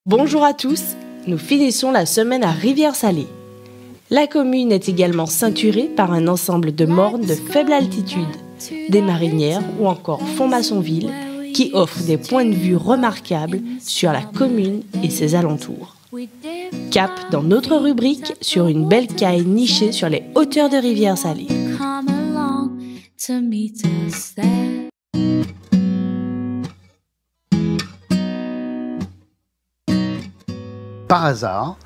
Bonjour à tous, nous finissons la semaine à Rivière-Salée. La commune est également ceinturée par un ensemble de mornes de faible altitude, des marinières ou encore Font-Maçonville qui offrent des points de vue remarquables sur la commune et ses alentours. Cap dans notre rubrique sur une belle caille nichée sur les hauteurs de Rivière-Salée. Par hasard,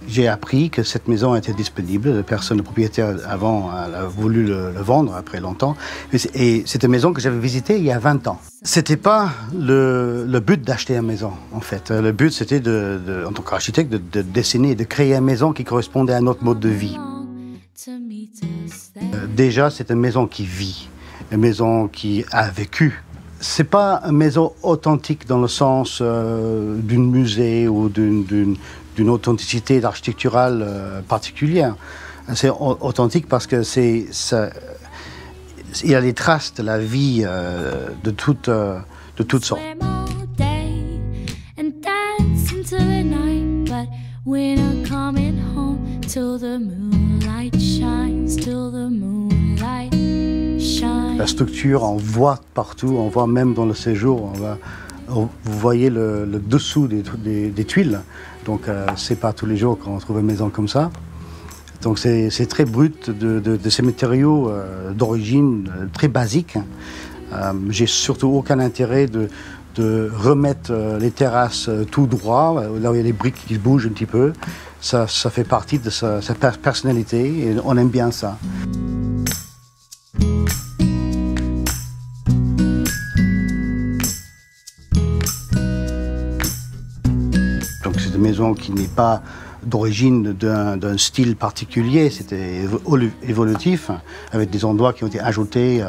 j'ai appris que cette maison était disponible. La personne, le propriétaire avant, a voulu le vendre après longtemps. Et c'est une maison que j'avais visitée il y a 20 ans. C'était pas le but d'acheter une maison, en fait. Le but, c'était, en tant qu'architecte, de dessiner, de créer une maison qui correspondait à notre mode de vie. Déjà, c'est une maison qui vit, une maison qui a vécu. C'est pas une maison authentique dans le sens d'un musée ou d'une authenticité architecturale particulière. C'est authentique parce que il y a les traces de la vie de toutes sortes. La structure, on voit partout, on voit même dans le séjour, vous voyez le dessous des tuiles. Donc c'est pas tous les jours qu'on trouve une maison comme ça. Donc c'est très brut de ces matériaux d'origine très basique. J'ai surtout aucun intérêt de remettre les terrasses tout droit, là où il y a les briques qui bougent un petit peu. Ça fait partie de sa personnalité et on aime bien ça. Donc c'est une maison qui n'est pas d'origine d'un style particulier, c'était évolutif, avec des endroits qui ont été ajoutés.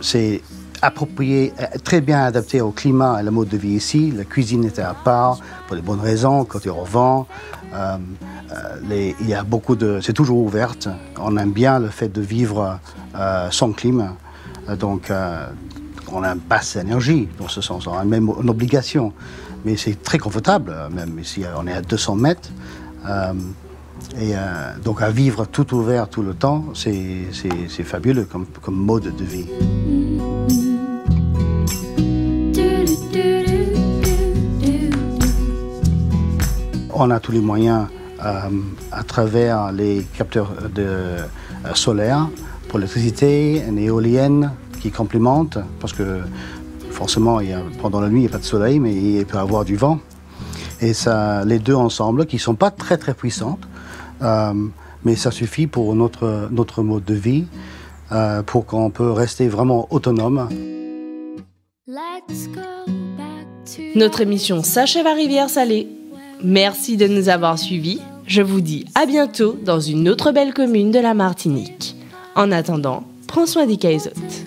C'est approprié, très bien adapté au climat et la mode de vie ici. La cuisine était à part, pour les bonnes raisons, côté au vent. Il y a c'est toujours ouverte. On aime bien le fait de vivre sans clim. Donc on a une basse énergie dans ce sens, on a même une obligation. Mais c'est très confortable, même ici, on est à 200 mètres. Donc à vivre tout ouvert tout le temps, c'est fabuleux comme mode de vie. On a tous les moyens à travers les capteurs solaires pour l'électricité, une éolienne qui complémente, parce que forcément, pendant la nuit, il n'y a pas de soleil, mais il peut y avoir du vent. Et ça, les deux ensemble, qui ne sont pas très très puissantes, mais ça suffit pour notre mode de vie, pour qu'on peut rester vraiment autonome. Notre émission s'achève à Rivière-Salée. Merci de nous avoir suivis. Je vous dis à bientôt dans une autre belle commune de la Martinique. En attendant, prends soin des caillottes.